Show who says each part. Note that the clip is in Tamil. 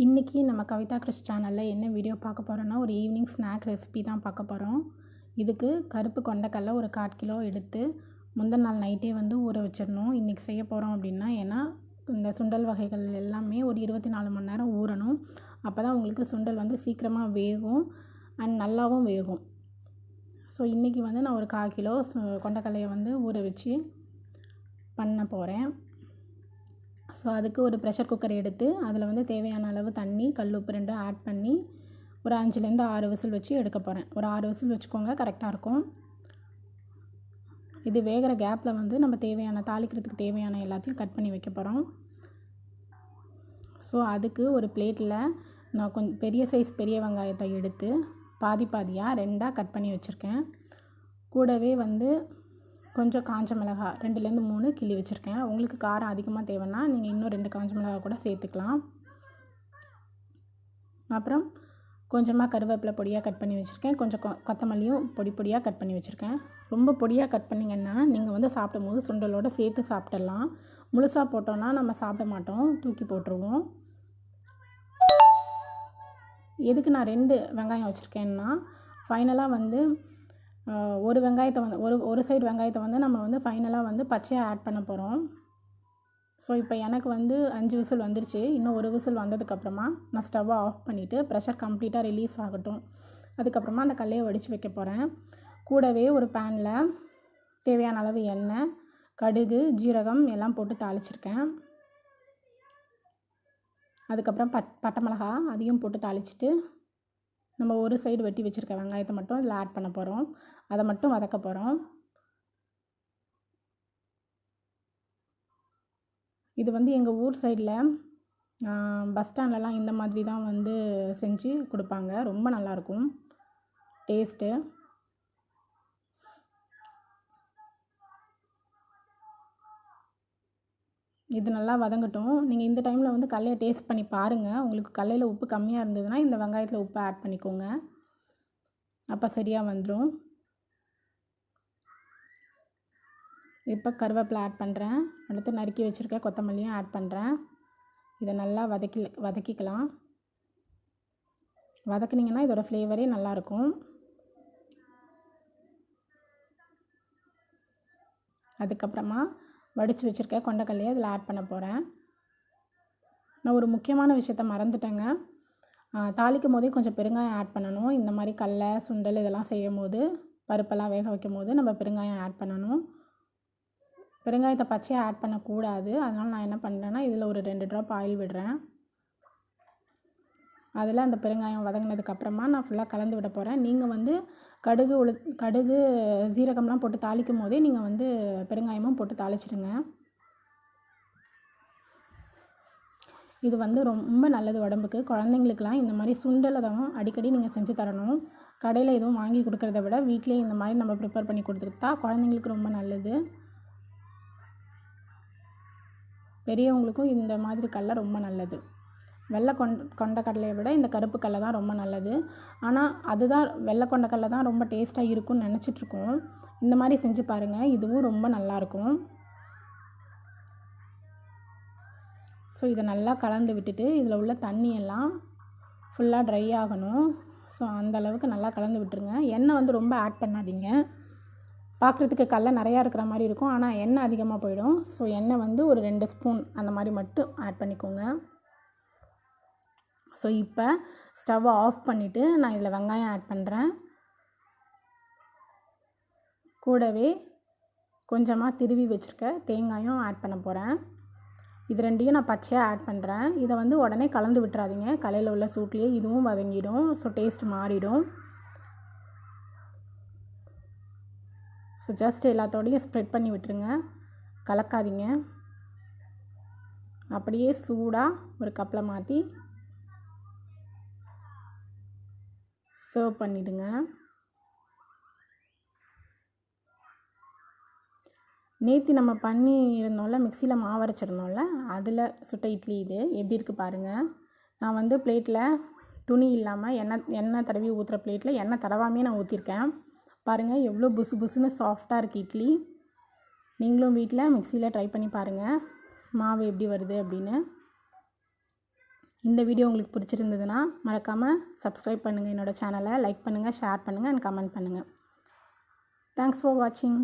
Speaker 1: இன்றைக்கி நம்ம கவிதா கிறிஸ் சேனலில் என்ன வீடியோ பார்க்க போகிறோன்னா, ஒரு ஈவினிங் ஸ்நாக் ரெசிபி தான் பார்க்க போகிறோம். இதுக்கு கருப்பு கொண்டைக்கடலை ஒரு 1/4 கிலோ எடுத்து முந்தின நாள் நைட்டே ஊற வச்சிடணும். இன்றைக்கி செய்ய போகிறோம் அப்படின்னா, ஏன்னா இந்த சுண்டல் வகைகள் எல்லாமே ஒரு 24 மணி நேரம் ஊறணும். அப்போ தான் உங்களுக்கு சுண்டல் சீக்கிரமாக வேகும் அண்ட் நல்லாவும் வேகும். ஸோ இன்றைக்கி நான் ஒரு 1/4 கிலோ கொண்டைக்கடலையை ஊற வச்சு பண்ண போகிறேன். ஸோ அதுக்கு ஒரு ப்ரெஷர் குக்கர் எடுத்து அதில் தேவையான அளவு தண்ணி, கல்லுப்பு 2 ஆட் பண்ணி ஒரு 5லேருந்து 6 விசில் வச்சு எடுக்க போகிறேன். ஒரு 6 விசில் வச்சுக்கோங்க, கரெக்டாக இருக்கும். இது வேகிற கேப்பில் நம்ம தாளிக்கிறதுக்கு தேவையான எல்லாத்தையும் கட் பண்ணி வைக்க போகிறோம். ஸோ அதுக்கு ஒரு பிளேட்டில் நான் கொஞ்சம் பெரிய சைஸ் பெரிய வெங்காயத்தை எடுத்து பாதியாக 2ஆக கட் பண்ணி வச்சுருக்கேன். கூடவே கொஞ்சம் காஞ்ச மிளகாய் 2லேருந்து 3 கிள்ளி வச்சுருக்கேன். உங்களுக்கு காரம் அதிகமாக தேவைன்னா நீங்கள் இன்னும் 2 காஞ்ச மிளகாய் கூட சேர்த்துக்கலாம். அப்புறம் கொஞ்சமாக கருவேப்பிலை பொடியாக கட் பண்ணி வச்சுருக்கேன். கொஞ்சம் கொத்தமல்லியும் பொடியாக கட் பண்ணி வச்சுருக்கேன். ரொம்ப பொடியாக கட் பண்ணிங்கன்னா நீங்கள் சாப்பிடும்போது சுண்டலோடு சேர்த்து சாப்பிடலாம். முழுசாக போட்டோன்னா நம்ம சாப்பிட மாட்டோம், தூக்கி போட்டுருவோம். எதுக்கு நான் 2 வெங்காயம் வச்சுருக்கேன்னா, ஃபைனலாக ஒரு வெங்காயத்தை ஒரு சைடு வெங்காயத்தை நம்ம ஃபைனலாக பச்சையாக ஆட் பண்ண போகிறோம். ஸோ இப்போ எனக்கு 5 விசில் வந்துருச்சு. இன்னும் ஒரு விசில் வந்ததுக்கப்புறமா நான் ஸ்டவ்வை ஆஃப் பண்ணிவிட்டு ப்ரெஷர் கம்ப்ளீட்டாக ரிலீஸ் ஆகட்டும். அதுக்கப்புறமா அந்த கல்லையை வடித்து வைக்க போகிறேன். கூடவே ஒரு பேனில் தேவையான அளவு எண்ணெய், கடுகு, ஜீரகம் எல்லாம் போட்டு தாளிச்சிருக்கேன். அதுக்கப்புறம் பட்டை மிளகா அதையும் போட்டு தாளிச்சிட்டு நம்ம ஒரு சைடு வெட்டி வச்சுருக்க வெங்காயத்தை மட்டும் அதில் ஆட் பண்ண போகிறோம். அதை மட்டும் வதக்க போகிறோம். இது எங்கள் ஊர் சைடில் பஸ் ஸ்டாண்ட்லலாம் இந்த மாதிரி தான் செஞ்சு கொடுப்பாங்க. ரொம்ப நல்லாயிருக்கும் டேஸ்ட்டு. இது நல்லா வதங்கட்டும். நீங்கள் இந்த டைமில் கடலையை டேஸ்ட் பண்ணி பாருங்கள். உங்களுக்கு கடலையில் உப்பு கம்மியாக இருந்ததுன்னா இந்த வெங்காயத்தில் உப்பு ஆட் பண்ணிக்கோங்க. அப்போ சரியாக வந்துடும். இப்போ கருவேப்பிலை ஆட் பண்ணுறேன். அடுத்து நறுக்கி வச்சுருக்க கொத்தமல்லியும் ஆட் பண்ணுறேன். இதை நல்லா வதக்கிக்கலாம். வதக்குனிங்கன்னா இதோட ஃப்ளேவரே நல்லாயிருக்கும். அதுக்கப்புறமா வடித்து வச்சுருக்க கொண்டைக்கடலையை அதில் ஆட் பண்ண போகிறேன். நான் ஒரு முக்கியமான விஷயத்த மறந்துட்டேங்க. தாளிக்கும் போதே கொஞ்சம் பெருங்காயம் ஆட் பண்ணணும். இந்த மாதிரி கடலை, சுண்டல் இதெல்லாம் செய்யும் போது, பருப்பெல்லாம் வேக வைக்கும் போது நம்ம பெருங்காயம் ஆட் பண்ணணும். பெருங்காயத்தை பச்சையாக ஆட் பண்ணக்கூடாது. அதனால் நான் என்ன பண்ணுறேன்னா, இதில் ஒரு 2 ட்ராப் ஆயில் விடுறேன். அதில் அந்த பெருங்காயம் வதங்கினதுக்கப்புறமா நான் ஃபுல்லாக கலந்து விட போகிறேன். நீங்கள் கடுகு, ஜீரகம்லாம் போட்டு தாளிக்கும் போதே நீங்கள் பெருங்காயமும் போட்டு தாளிச்சிடுங்க. இது ரொம்ப நல்லது உடம்புக்கு. குழந்தைங்களுக்கெலாம் இந்த மாதிரி சுண்டலை தான் அடிக்கடி நீங்கள் செஞ்சு தரணும். கடையில் எதுவும் வாங்கி கொடுக்குறத விட வீட்டிலே இந்த மாதிரி நம்ம ப்ரிப்பேர் பண்ணி கொடுத்துட்டா குழந்தைங்களுக்கு ரொம்ப நல்லது. பெரியவங்களுக்கும் இந்த மாதிரி கடலை ரொம்ப நல்லது. வெள்ளை கொண்டைக்கடலையை விட இந்த கருப்பு கடலை தான் ரொம்ப நல்லது. ஆனால் அதுதான் வெள்ளை கொண்டைக்கடலை தான் ரொம்ப டேஸ்ட்டாக இருக்கும்னு நினச்சிட்ருக்கோம். இந்த மாதிரி செஞ்சு பாருங்கள், இதுவும் ரொம்ப நல்லாயிருக்கும். ஸோ இதை நல்லா கலந்து விட்டுட்டு இதில் உள்ள தண்ணியெல்லாம் ஃபுல்லாக ட்ரை ஆகணும். ஸோ அந்தளவுக்கு நல்லா கலந்து விட்டுருங்க. எண்ணெய் ரொம்ப ஆட் பண்ணாதீங்க. பார்க்குறதுக்கு கடலை நிறையா இருக்கிற மாதிரி இருக்கும், ஆனால் எண்ணெய் அதிகமாக போயிடும். ஸோ எண்ணெய் ஒரு 2 ஸ்பூன் அந்த மாதிரி மட்டும் ஆட் பண்ணிக்கோங்க. ஸோ இப்போ ஸ்டவ்வை ஆஃப் பண்ணிவிட்டு நான் இதில் வெங்காயம் ஆட் பண்ணுறேன். கூடவே கொஞ்சமாக திருவி வச்சுருக்க தேங்காயும் ஆட் பண்ண போகிறேன். இது 2யும் நான் பச்சையாக ஆட் பண்ணுறேன். இதை உடனே கலந்து விட்டுறாதீங்க. கலையில் உள்ள சூட்லேயே இதுவும் வதங்கிடும். ஸோ டேஸ்ட் மாறிடும். ஸோ ஜஸ்ட் எல்லாத்தோடையும் ஸ்ப்ரெட் பண்ணி விட்டுருங்க, கலக்காதீங்க. அப்படியே சூடாக ஒரு கப்பில் மாற்றி சர்வ் பண்ணிவிடுங்க. நேற்று நம்ம பண்ணி இருந்தோம்ல, மிக்சியில் மாவு அரைச்சிருந்தோம்ல, அதில் சுட்ட இட்லி இது எப்படி இருக்குது பாருங்கள். நான் பிளேட்டில் துணி இல்லாமல் எண்ணெய் தடவி ஊற்றுற பிளேட்டில் எண்ணெய் தடவாமே நான் ஊற்றிருக்கேன். பாருங்கள் எவ்வளோ புசுன்னு சாஃப்டாக இருக்குது இட்லி. நீங்களும் வீட்டில் மிக்சியில் ட்ரை பண்ணி பாருங்கள் மாவு எப்படி வருது அப்படின்னு. இந்த வீடியோ உங்களுக்கு பிடிச்சிருந்ததுன்னா மறக்காமல் சப்ஸ்கிரைப் பண்ணுங்கள், என்னோடய சேனலை லைக் பண்ணுங்கள், ஷேர் பண்ணுங்கள் அண்ட் கமெண்ட் பண்ணுங்கள். தேங்க்ஸ் ஃபார் வாட்சிங்.